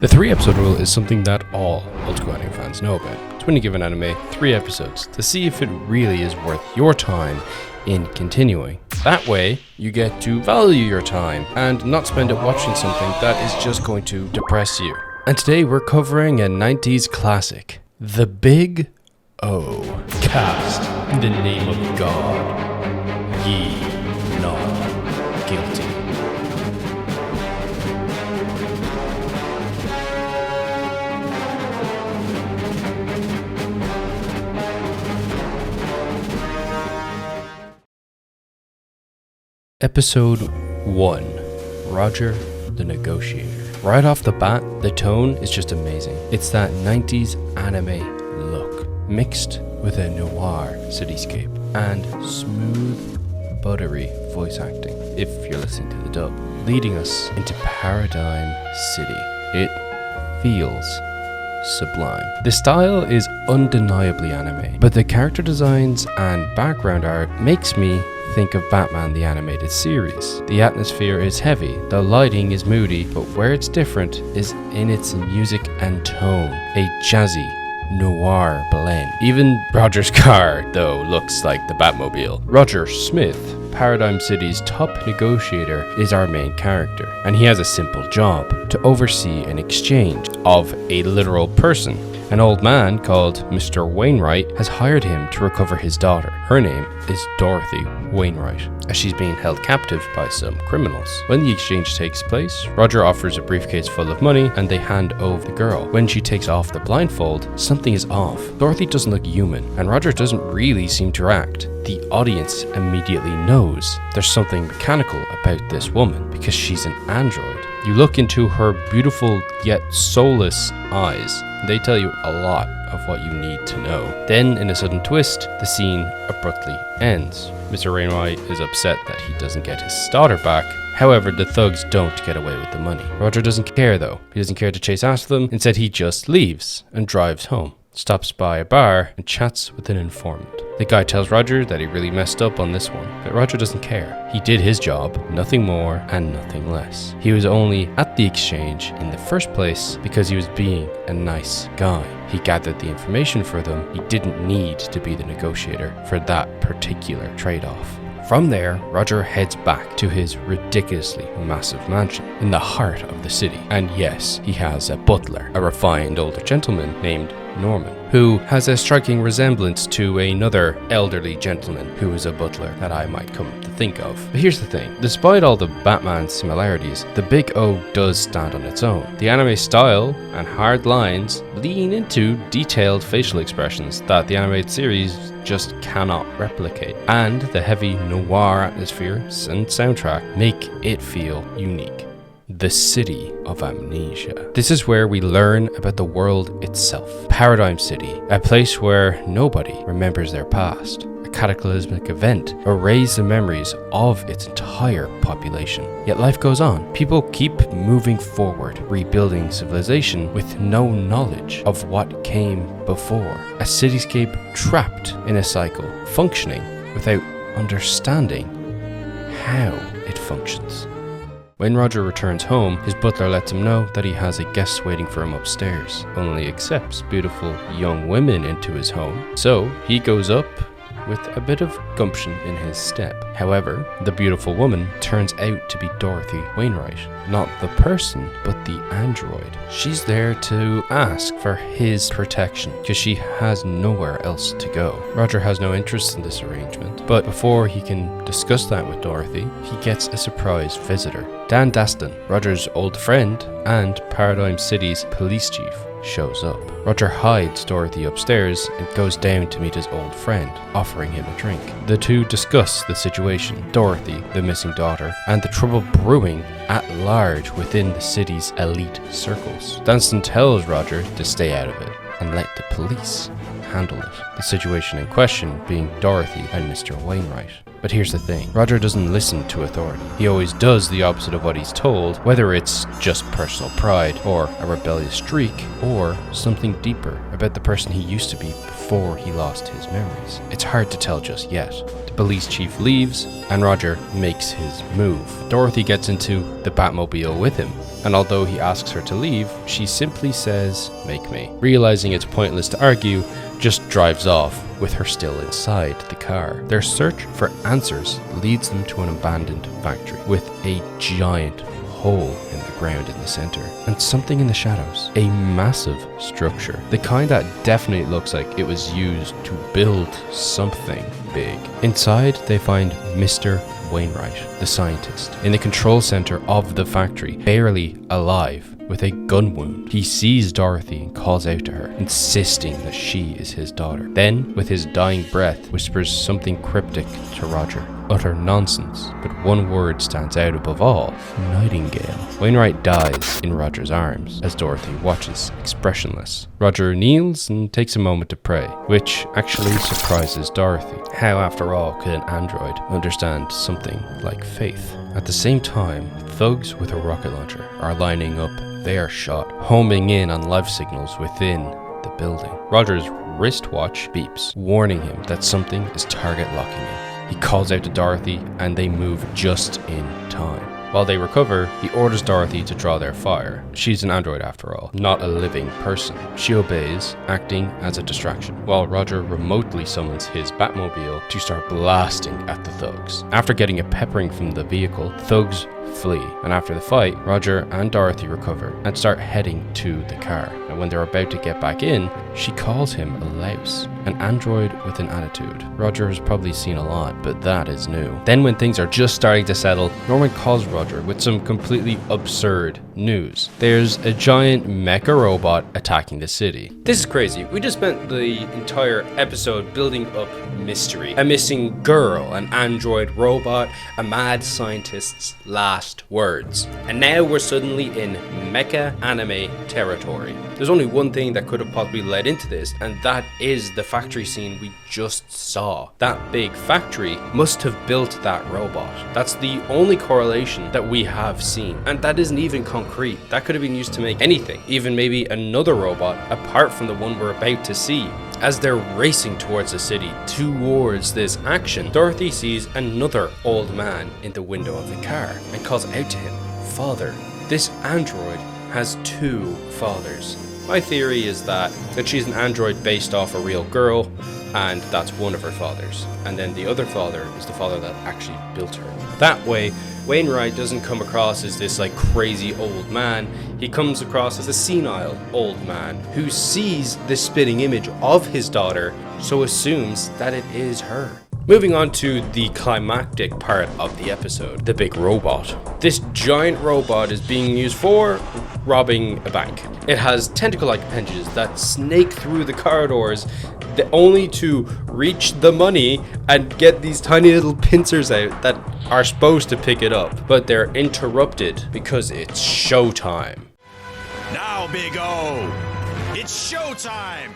The 3-episode rule is something that all old school anime fans know about. It's when you give an anime 3 episodes to see if it really is worth your time in continuing. That way, you get to value your time and not spend it watching something that is just going to depress you. And today we're covering a 90s classic, The Big O. Cast in the name of God, ye not guilty. Episode 1, Roger the Negotiator. Right off the bat, the tone is just amazing. It's that 90s anime look, mixed with a noir cityscape and smooth, buttery voice acting, if you're listening to the dub, leading us into Paradigm City. It feels sublime. The style is undeniably anime, but the character designs and background art makes me think of Batman the Animated Series. The atmosphere is heavy, the lighting is moody, but where it's different is in its music and tone. A jazzy, noir blend. Even Roger's car, though, looks like the Batmobile. Roger Smith, Paradigm City's top negotiator, is our main character, and he has a simple job: to oversee an exchange of a literal person. An old man called Mr. Wainwright has hired him to recover his daughter. Her name is Dorothy Wainwright, as she's being held captive by some criminals. When the exchange takes place, Roger offers a briefcase full of money and they hand over the girl. When she takes off the blindfold, something is off. Dorothy doesn't look human, and Roger doesn't really seem to react. The audience immediately knows there's something mechanical about this woman because she's an android. You look into her beautiful yet soulless eyes. They tell you a lot of what you need to know. Then, in a sudden twist, the scene abruptly ends. Mr. Wainwright is upset that he doesn't get his daughter back. However, the thugs don't get away with the money. Roger doesn't care though. He doesn't care to chase after them. Instead, he just leaves and drives home. Stops by a bar and chats with an informant. The guy tells Roger that he really messed up on this one, but Roger doesn't care. He did his job, nothing more and nothing less. He was only at the exchange in the first place because he was being a nice guy. He gathered the information for them. He didn't need to be the negotiator for that particular trade-off. From there, Roger heads back to his ridiculously massive mansion in the heart of the city. And yes, he has a butler, a refined older gentleman named Norman, who has a striking resemblance to another elderly gentleman who is a butler that I might come to think of. But here's the thing, despite all the Batman similarities, the Big O does stand on its own. The anime style and hard lines lean into detailed facial expressions that the animated series just cannot replicate, and the heavy noir atmosphere and soundtrack make it feel unique. The City of Amnesia. This is where we learn about the world itself. Paradigm City, a place where nobody remembers their past. A cataclysmic event erased the memories of its entire population. Yet life goes on. People keep moving forward, rebuilding civilization with no knowledge of what came before. A cityscape trapped in a cycle, functioning without understanding how it functions. When Roger returns home, his butler lets him know that he has a guest waiting for him upstairs. Only accepts beautiful young women into his home, so he goes up with a bit of gumption in his step. However, the beautiful woman turns out to be Dorothy Wainwright. Not the person, but the android. She's there to ask for his protection because she has nowhere else to go. Roger has no interest in this arrangement, but before he can discuss that with Dorothy, he gets a surprise visitor. Dan Daston, Roger's old friend and Paradigm City's police chief, shows up. Roger hides Dorothy upstairs and goes down to meet his old friend, offering him a drink. The two discuss the situation, Dorothy, the missing daughter, and the trouble brewing at large within the city's elite circles. Danston tells Roger to stay out of it and let the police handle it. The situation in question being Dorothy and Mr. Wainwright. But here's the thing, Roger doesn't listen to authority. He always does the opposite of what he's told, whether it's just personal pride, or a rebellious streak, or something deeper about the person he used to be before he lost his memories. It's hard to tell just yet. The police chief leaves, and Roger makes his move. Dorothy gets into the Batmobile with him, and although he asks her to leave, she simply says, "Make me." Realizing it's pointless to argue, just drives off with her still inside the car. Their search for answers leads them to an abandoned factory with a giant hole in the ground in the center and something in the shadows. A massive structure, the kind that definitely looks like it was used to build something big. Inside, they find Mr. Wainwright, the scientist, in the control center of the factory, barely alive, with a gun wound. He sees Dorothy and calls out to her, insisting that she is his daughter. Then, with his dying breath, whispers something cryptic to Roger. Utter nonsense, but one word stands out above all: Nightingale. Wainwright dies in Roger's arms as Dorothy watches, expressionless. Roger kneels and takes a moment to pray, which actually surprises Dorothy. How, after all, could an android understand something like faith? At the same time, thugs with a rocket launcher are lining up their shot, homing in on life signals within the building. Roger's wristwatch beeps, warning him that something is target locking him. He calls out to Dorothy, and they move just in time. While they recover, he orders Dorothy to draw their fire. She's an android after all, not a living person. She obeys, acting as a distraction, while Roger remotely summons his Batmobile to start blasting at the thugs. After getting a peppering from the vehicle, thugs flee, and after the fight, Roger and Dorothy recover and start heading to the car. And when they're about to get back in, she calls him a louse, an android with an attitude. Roger has probably seen a lot, but that is new. Then when things are just starting to settle, Norman calls Roger with some completely absurd news. There's a giant mecha robot attacking the city. This is crazy. We just spent the entire episode building up mystery. A missing girl, an android robot, a mad scientist's last words. And now we're suddenly in mecha anime territory. There's only one thing that could have possibly led into this, and that is the factory scene we just saw. That big factory must have built that robot. That's the only correlation that we have seen. And that isn't even concrete. That could have been used to make anything, even maybe another robot apart from the one we're about to see. As they're racing towards the city, towards this action, Dorothy sees another old man in the window of the car and calls out to him, "Father." This android has two fathers. My theory is that she's an android based off a real girl, and that's one of her fathers. And then the other father is the father that actually built her. That way, Wainwright doesn't come across as this like crazy old man. He comes across as a senile old man who sees this spitting image of his daughter, so assumes that it is her. Moving on to the climactic part of the episode, the big robot. This giant robot is being used for robbing a bank. It has tentacle-like appendages that snake through the corridors, only to reach the money and get these tiny little pincers out that are supposed to pick it up. But they're interrupted because it's showtime. Now, Big O, it's showtime!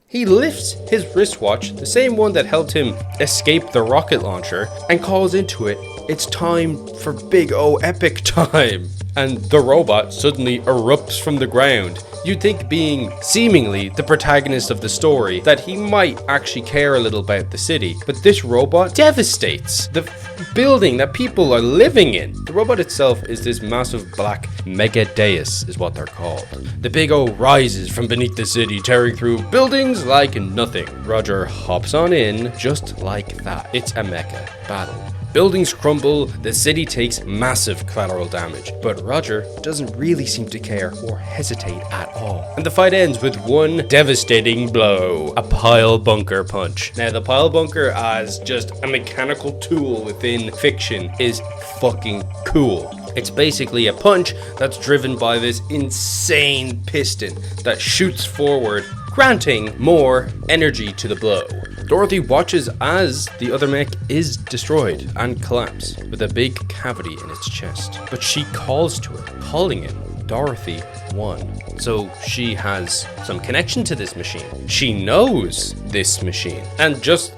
He lifts his wristwatch, the same one that helped him escape the rocket launcher, and calls into it, "It's time for Big O epic time." And the robot suddenly erupts from the ground. You'd think, being seemingly the protagonist of the story, that he might actually care a little about the city, but this robot devastates the building that people are living in. The robot itself is this massive black mega dais, is what they're called. The Big O rises from beneath the city, tearing through buildings like nothing. Roger hops on in just like that. It's a mecha battle. Buildings crumble, the city takes massive collateral damage, but Roger doesn't really seem to care or hesitate at all. And the fight ends with one devastating blow, a pile bunker punch. Now the pile bunker as just a mechanical tool within fiction is fucking cool. It's basically a punch that's driven by this insane piston that shoots forward, granting more energy to the blow. Dorothy watches as the other mech is destroyed and collapsed with a big cavity in its chest. But she calls to it, calling it Dorothy 1. So she has some connection to this machine. She knows this machine. And just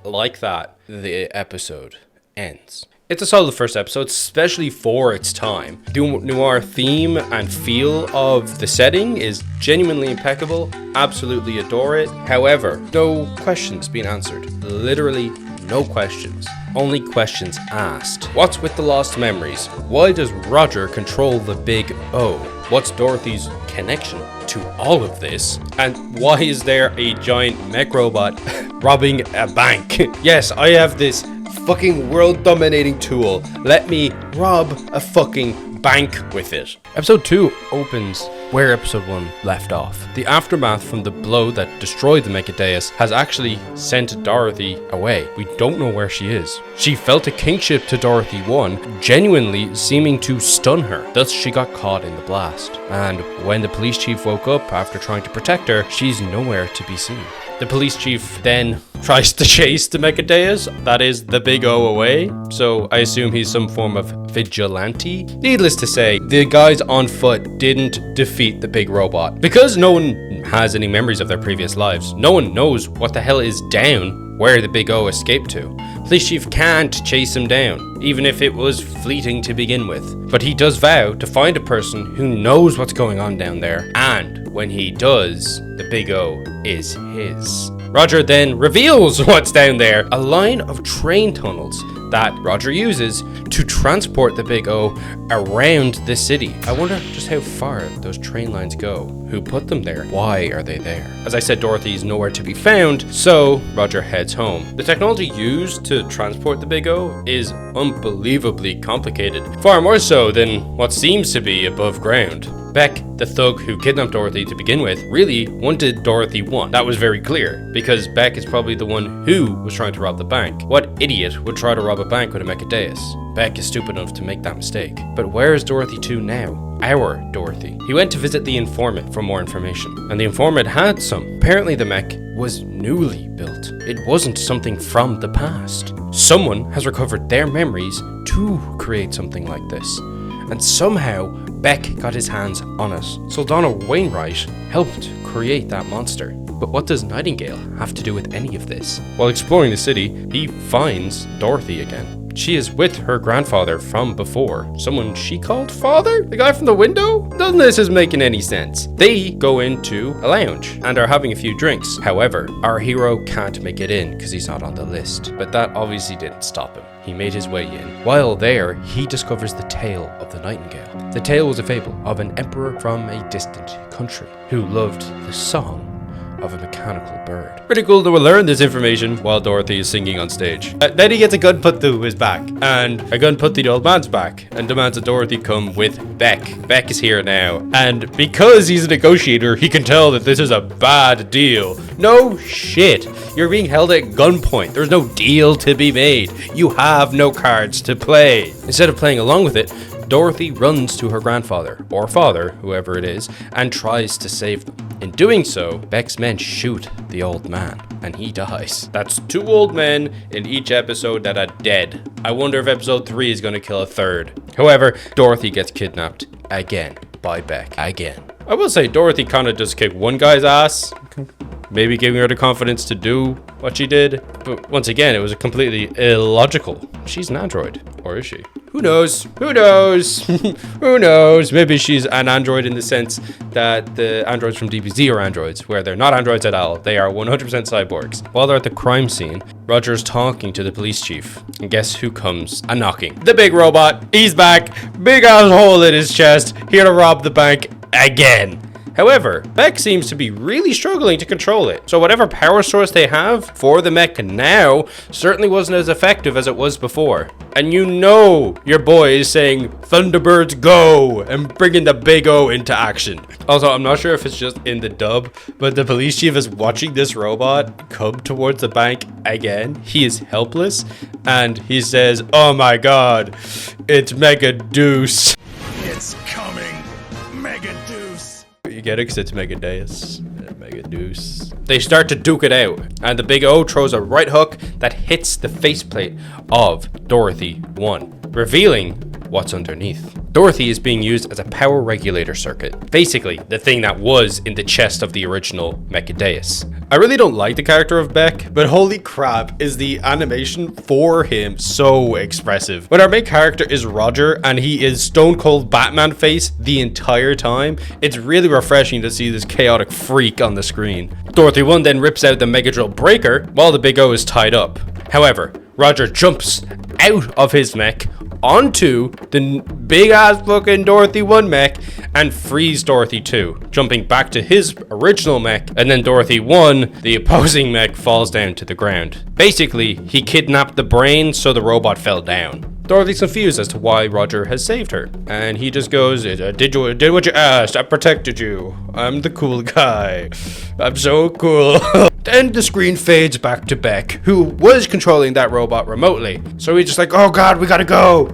like that, the episode ends. It's a solid first episode, especially for its time. The noir theme and feel of the setting is genuinely impeccable. Absolutely adore it. However, no questions being answered. Literally no questions. Only questions asked. What's with the lost memories? Why does Roger control the Big O? What's Dorothy's connection to all of this? And why is there a giant mech robot robbing a bank? Yes, I have this fucking world dominating tool. Let me rob a fucking bank with it. Episode 2 opens where episode 1 left off. The aftermath from the blow that destroyed the Mecha has actually sent Dorothy away. We don't know where she is. She felt a kingship to Dorothy 1, genuinely seeming to stun her. Thus she got caught in the blast. And when the police chief woke up after trying to protect her, she's nowhere to be seen. The police chief then tries to chase the Mecha, that is the Big O, away, so I assume he's some form of vigilante. Needless to say, the guys on foot didn't defeat the big robot. Because no one has any memories of their previous lives, no one knows what the hell is down where the Big O escaped to. Police chief can't chase him down, even if it was fleeting to begin with. But he does vow to find a person who knows what's going on down there, and when he does, the Big O is his. Roger then reveals what's down there, a line of train tunnels that Roger uses to transport the Big O around the city. I wonder just how far those train lines go. Who put them there? Why are they there? As I said, Dorothy's nowhere to be found, so Roger heads home. The technology used to transport the Big O is unbelievably complicated, far more so than what seems to be above ground. Beck, the thug who kidnapped Dorothy to begin with, really wanted Dorothy 1. That was very clear, because Beck is probably the one who was trying to rob the bank. What idiot would try to rob a bank with a Mecha? Beck is stupid enough to make that mistake. But where is Dorothy 2 now? Our Dorothy. He went to visit the informant for more information, and the informant had some. Apparently the mech was newly built. It wasn't something from the past. Someone has recovered their memories to create something like this. And somehow, Beck got his hands on it. Saldana Wainwright helped create that monster. But what does Nightingale have to do with any of this? While exploring the city, he finds Dorothy again. She is with her grandfather from before. Someone she called father? The guy from the window? None of this is making any sense. They go into a lounge and are having a few drinks. However, our hero can't make it in because he's not on the list. But that obviously didn't stop him. He made his way in. While there, he discovers the tale of the Nightingale. The tale was a fable of an emperor from a distant country who loved the song of a mechanical bird. Pretty cool to learn this information while Dorothy is singing on stage. Then he gets a gun put through his back, and a gun put through the old man's back, and demands that Dorothy come with Beck. Beck is here now, and because he's a negotiator, he can tell that this is a bad deal. No shit. You're being held at gunpoint. There's no deal to be made. You have no cards to play. Instead of playing along with it, Dorothy runs to her grandfather, or father, whoever it is, and tries to save them. In doing so, Beck's men shoot the old man, and he dies. That's 2 old men in each episode that are dead. I wonder if episode 3 is going to kill a third. However, Dorothy gets kidnapped again by Beck. Again. I will say Dorothy kind of just kicked one guy's ass, maybe giving her the confidence to do what she did. But once again, it was completely illogical. She's an android, or is she? Who knows? Who knows? Who knows? Maybe she's an android in the sense that the androids from DBZ are androids, where they're not androids at all. They are 100% cyborgs. While they're at the crime scene, Roger's talking to the police chief. And guess who comes a knocking? The big robot. He's back. Big ass hole in his chest. Here to rob the bank again. However, Beck seems to be really struggling to control it. So whatever power source they have for the mech now certainly wasn't as effective as it was before. And you know your boy is saying, Thunderbirds go, and bringing the Big O into action. Also, I'm not sure if it's just in the dub, but the police chief is watching this robot come towards the bank again. He is helpless, and he says, oh my god, it's Mega Deuce. It's coming, Mega Deuce. You get it? Because it's Mega Deuce. They start to duke it out, and the Big O throws a right hook that hits the faceplate of Dorothy 1, revealing what's underneath. Dorothy is being used as a power regulator circuit, basically the thing that was in the chest of the original Mecha. I really don't like the character of Beck, but holy crap, is the animation for him so expressive. When our main character is Roger and he is stone cold Batman face the entire time, it's really refreshing to see this chaotic freak on the screen. Dorothy 1 then rips out the Mega Drill breaker while the Big O is tied up. However, Roger jumps out of his mech onto the big ass fucking Dorothy 1 mech and frees Dorothy 2, jumping back to his original mech, and then Dorothy 1, the opposing mech, falls down to the ground. Basically, he kidnapped the brain so the robot fell down. Dorothy's confused as to why Roger has saved her, and he just goes, did what you asked, I protected you, I'm the cool guy, I'm so cool. Then the screen fades back to Beck, who was controlling that robot remotely. So he's just like, oh god, we gotta go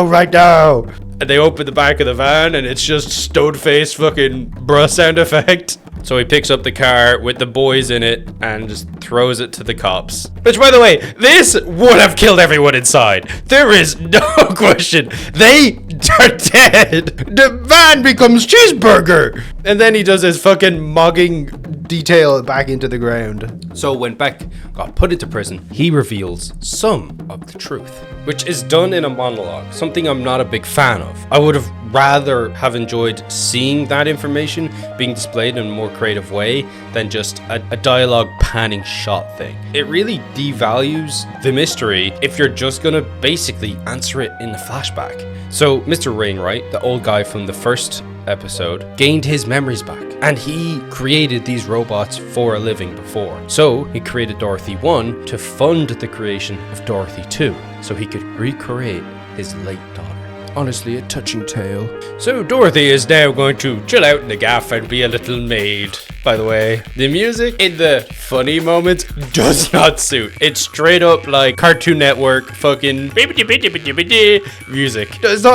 right now. And they open the back of the van and it's just stone-faced fucking bruh sound effect. So he picks up the car with the boys in it and just throws it to the cops. Which, by the way, this would have killed everyone inside. There is no question. They are dead. The van becomes cheeseburger. And then he does his fucking mugging detail back into the ground. So when Beck got put into prison, he reveals some of the truth, which is done in a monologue, something I'm not a big fan of. I would have rather have enjoyed seeing that information being displayed in a more creative way than just a dialogue panning shot thing. It really devalues the mystery if you're just gonna basically answer it in a flashback. So Mr. Rainwright, the old guy from the first episode, gained his memories back, and he created these robots for a living before. So he created Dorothy 1 to fund the creation of Dorothy 2, so he could recreate his late daughter. Honestly, a touching tale. So Dorothy is now going to chill out in the gaff and be a little maid. By the way, the music in the funny moments does not suit. It's straight up like Cartoon Network fucking music. It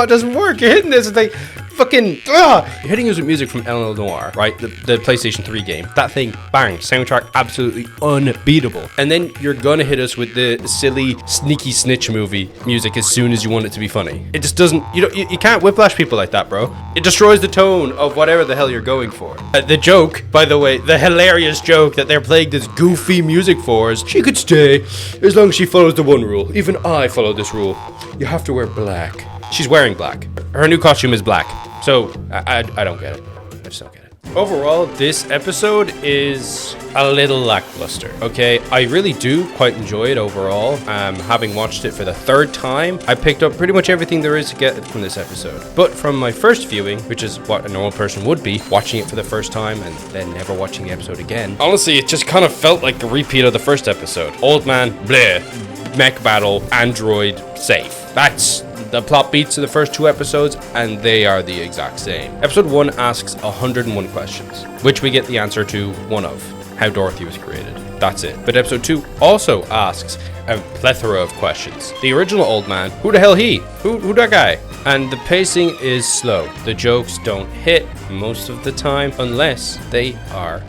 doesn't work. You're hitting this, it's like fucking you're hitting us with music from El Noir, right? The PlayStation 3 game. That thing, bang, soundtrack absolutely unbeatable. And then you're gonna hit us with the silly sneaky snitch movie music as soon as you want it to be funny. It just doesn't, you can't whiplash people like that, bro. It destroys the tone of whatever the hell you're going for. The joke, by the way, the hilarious joke that they're playing this goofy music for is, she could stay as long as she follows the one rule. Even I follow this rule. You have to wear black. She's wearing black. Her new costume is black. So, I don't get it. I just don't get it. Overall, this episode is a little lackluster, okay? I really do quite enjoy it overall. Having watched it for the third time, I picked up pretty much everything there is to get from this episode. But from my first viewing, which is what a normal person would be, watching it for the first time and then never watching the episode again, honestly, it just kind of felt like the repeat of the first episode. Old man, bleh, mech battle, android, safe. That's the plot beats of the first two episodes, and they are the exact same. Episode 1 asks 101 questions, which we get the answer to one of, how Dorothy was created. That's it. But episode 2 also asks a plethora of questions. The original old man, who the hell he? Who that guy? And the pacing is slow. The jokes don't hit most of the time unless they are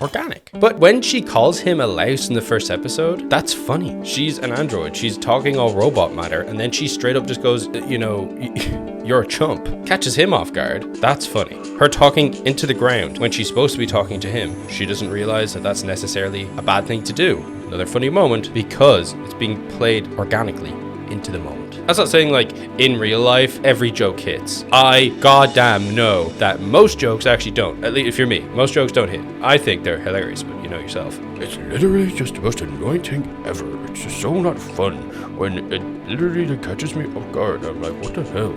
organic. But when she calls him a louse in the first episode, that's funny. She's an android. She's talking all robot matter, and then she straight up just goes, you're a chump. Catches him off guard. That's funny. Her talking into the ground when she's supposed to be talking to him. She doesn't realize that that's necessarily a bad thing to do. Another funny moment because it's being played organically into the moment. That's not saying like in real life every joke hits. I goddamn know that most jokes actually don't. At least if you're me, most jokes don't hit. I think they're hilarious, but you know yourself. It's literally just the most annoying thing ever. It's just so not fun when it literally catches me off guard. I'm like, what the hell?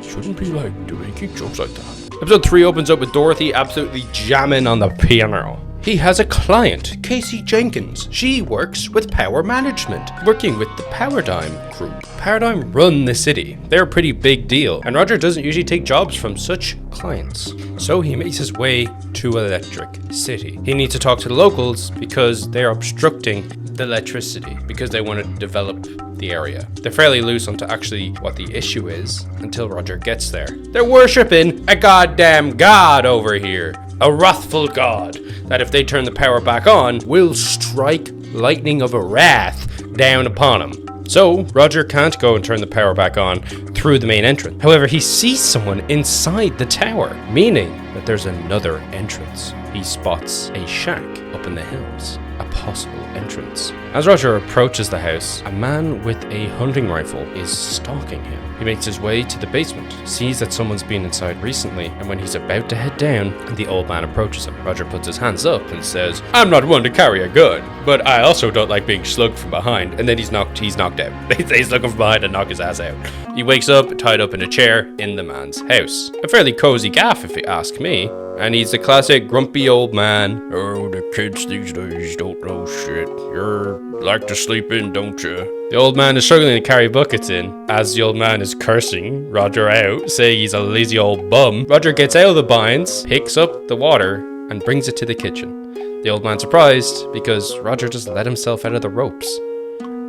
Shouldn't be like making jokes like that. Episode 3 opens up with Dorothy absolutely jamming on the piano. He has a client, Casey Jenkins. She works with Power Management, working with the Paradigm Group. Paradigm run the city. They're a pretty big deal, and Roger doesn't usually take jobs from such clients. So he makes his way to Electric City. He needs to talk to the locals because they're obstructing the electricity because they want to develop the area. They're fairly loose onto actually what the issue is until Roger gets there. They're worshipping a goddamn god over here. A wrathful god that if they turn the power back on will strike lightning of a wrath down upon them. So Roger can't go and turn the power back on through the main entrance. However, he sees someone inside the tower, meaning that there's another entrance. He spots a shack up in the hills, a possible entrance. As Roger approaches the house, a man with a hunting rifle is stalking him. He makes his way to the basement, sees that someone's been inside recently, and when he's about to head down, the old man approaches him. Roger puts his hands up and says, "I'm not one to carry a gun, but I also don't like being slugged from behind." And then he's knocked out. He's looking from behind and knock his ass out. He wakes up tied up in a chair in the man's house. A fairly cozy gaff if you ask me. And he's a classic grumpy old man. "Oh, the kids these days don't know shit. You're like to sleep in, don't you?" The old man is struggling to carry buckets in. As the old man is cursing Roger out, saying he's a lazy old bum, Roger gets out of the binds, picks up the water, and brings it to the kitchen. The old man's surprised because Roger just let himself out of the ropes.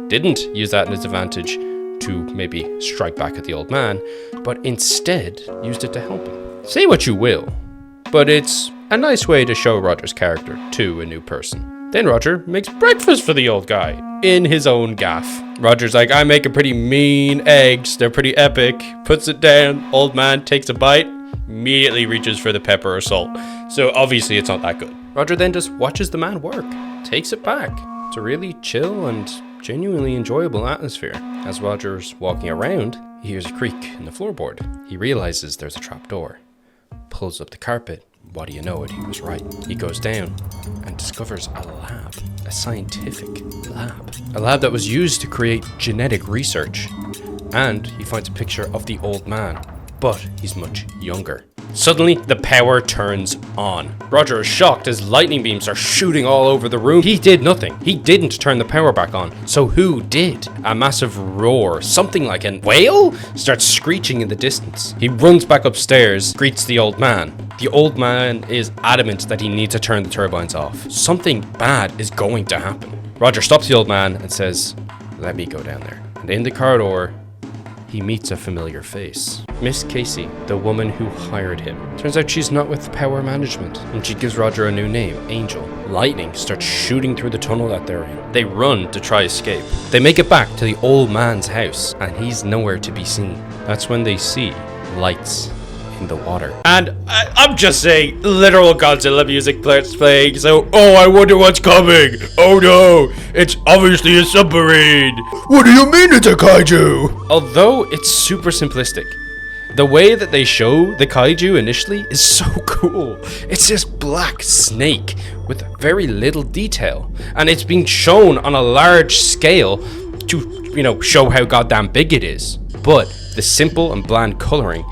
Didn't use that in his advantage to maybe strike back at the old man, but instead used it to help him. Say what you will, but it's a nice way to show Roger's character to a new person. Then Roger makes breakfast for the old guy in his own gaff. Roger's like, "I make a pretty mean eggs. They're pretty epic." Puts it down. Old man takes a bite, immediately reaches for the pepper or salt. So obviously it's not that good. Roger then just watches the man work, takes it back. It's a really chill and genuinely enjoyable atmosphere. As Roger's walking around, he hears a creak in the floorboard. He realizes there's a trapdoor. Pulls up the carpet. What do you know it? He was right. He goes down and discovers a lab, a scientific lab. A lab that was used to create genetic research. And he finds a picture of the old man, but he's much younger. Suddenly, the power turns on. Roger is shocked as lightning beams are shooting all over the room. He did nothing. He didn't turn the power back on. So who did? A massive roar, something like a whale, starts screeching in the distance. He runs back upstairs, greets the old man. The old man is adamant that he needs to turn the turbines off. Something bad is going to happen. Roger stops the old man and says, "Let me go down there." And in the corridor, he meets a familiar face. Miss Casey, the woman who hired him. Turns out she's not with Power Management, and she gives Roger a new name, Angel. Lightning starts shooting through the tunnel that they're in. They run to try escape. They make it back to the old man's house, and he's nowhere to be seen. That's when they see lights in the water. And I'm just saying, literal Godzilla music starts playing, so, "Oh, I wonder what's coming. Oh no, it's obviously a submarine. What do you mean it's a kaiju?" Although it's super simplistic, the way that they show the kaiju initially is so cool. It's this black snake with very little detail, and it's being shown on a large scale to, show how goddamn big it is. But the simple and bland coloring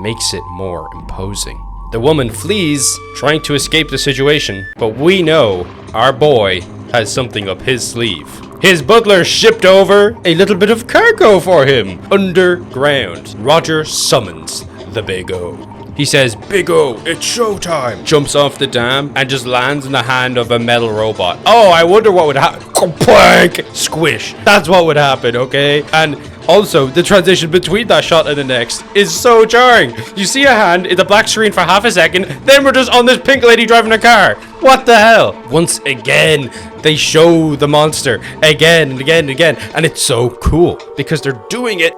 makes it more imposing. The woman flees, trying to escape the situation, but we know our boy has something up his sleeve. His butler shipped over a little bit of cargo for him underground. Roger summons the Big O. He says, "Big O, it's showtime." Jumps off the dam and just lands in the hand of a metal robot. Oh, I wonder what would happen. Plank! Squish. That's what would happen, okay? And also, the transition between that shot and the next is so jarring. You see a hand in the black screen for half a second, then we're just on this pink lady driving a car. What the hell? Once again, they show the monster again and again and again, and it's so cool because they're doing it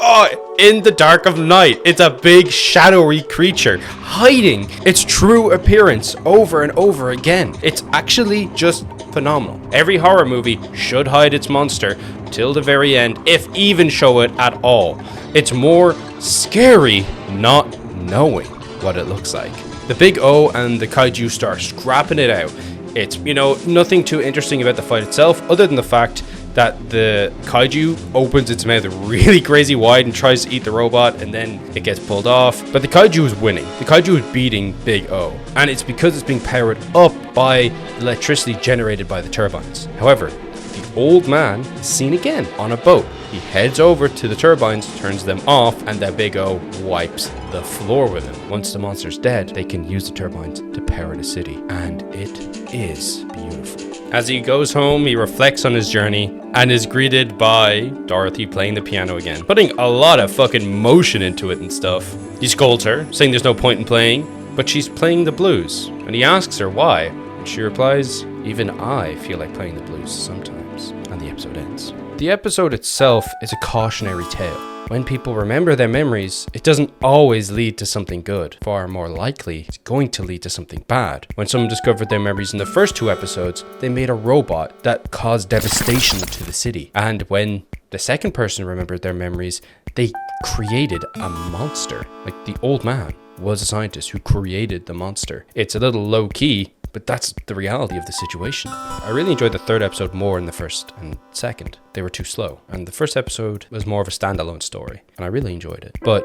in the dark of night. It's a big shadowy creature hiding its true appearance over and over again. It's actually just phenomenal. Every horror movie should hide its monster till the very end, if even show it at all. It's more scary not knowing what it looks like. The Big O and the kaiju start scrapping it out. It's, nothing too interesting about the fight itself, other than the fact that the kaiju opens its mouth really crazy wide and tries to eat the robot, and then it gets pulled off. But the kaiju is winning. The kaiju is beating Big O, and it's because it's being powered up by electricity generated by the turbines. However, the old man is seen again on a boat. He heads over to the turbines, turns them off, and the Big O wipes the floor with him. Once the monster's dead, they can use the turbines to power the city, and it is beautiful. As he goes home, he reflects on his journey and is greeted by Dorothy playing the piano again, putting a lot of fucking motion into it and stuff. He scolds her, saying there's no point in playing, but she's playing the blues, and he asks her why, and she replies, "Even I feel like playing the blues sometimes," and the episode ends. The episode itself is a cautionary tale. When people remember their memories, it doesn't always lead to something good. Far more likely, it's going to lead to something bad. When someone discovered their memories in the first 2 episodes, they made a robot that caused devastation to the city. And when the second person remembered their memories, they created a monster. Like, the old man was a scientist who created the monster. It's a little low key, but that's the reality of the situation. I really enjoyed the 3rd episode more than the 1st and 2nd. They were too slow. And the 1st episode was more of a standalone story, and I really enjoyed it. But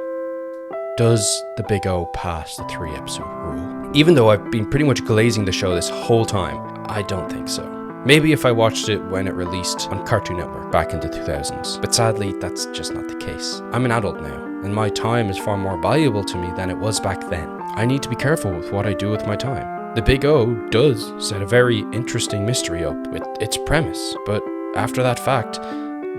does the Big O pass the 3-episode rule? Even though I've been pretty much glazing the show this whole time, I don't think so. Maybe if I watched it when it released on Cartoon Network back in the 2000s. But sadly, that's just not the case. I'm an adult now, and my time is far more valuable to me than it was back then. I need to be careful with what I do with my time. The Big O does set a very interesting mystery up with its premise, but after that fact,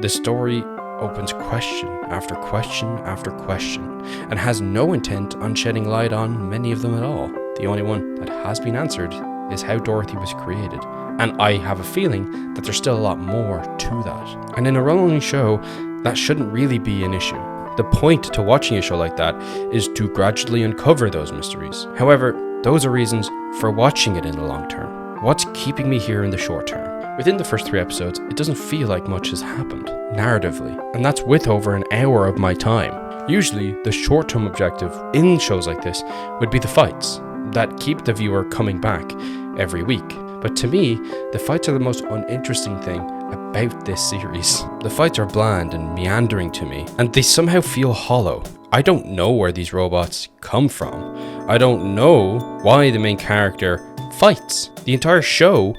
the story opens question after question after question, and has no intent on shedding light on many of them at all. The only one that has been answered is how Dorothy was created, and I have a feeling that there's still a lot more to that. And in a run-only show, that shouldn't really be an issue. The point to watching a show like that is to gradually uncover those mysteries. However, those are reasons for watching it in the long term. What's keeping me here in the short term? Within the first 3 episodes, it doesn't feel like much has happened, narratively, and that's with over an hour of my time. Usually, the short-term objective in shows like this would be the fights that keep the viewer coming back every week. But to me, the fights are the most uninteresting thing about this series. The fights are bland and meandering to me, and they somehow feel hollow. I don't know where these robots come from. I don't know why the main character fights. The entire show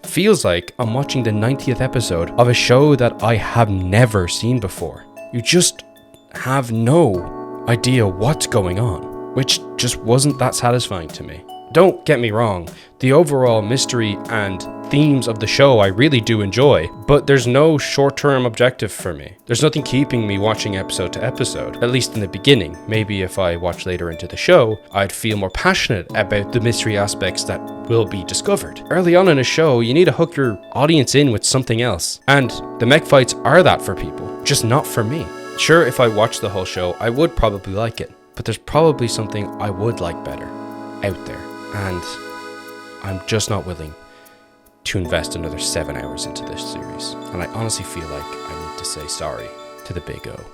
feels like I'm watching the 90th episode of a show that I have never seen before. You just have no idea what's going on, which just wasn't that satisfying to me. Don't get me wrong, the overall mystery and themes of the show I really do enjoy, but there's no short-term objective for me. There's nothing keeping me watching episode to episode, at least in the beginning. Maybe if I watch later into the show, I'd feel more passionate about the mystery aspects that will be discovered. Early on in a show, you need to hook your audience in with something else, and the mech fights are that for people, just not for me. Sure, if I watched the whole show, I would probably like it, but there's probably something I would like better out there. And I'm just not willing to invest another 7 hours into this series. And I honestly feel like I need to say sorry to the Big O.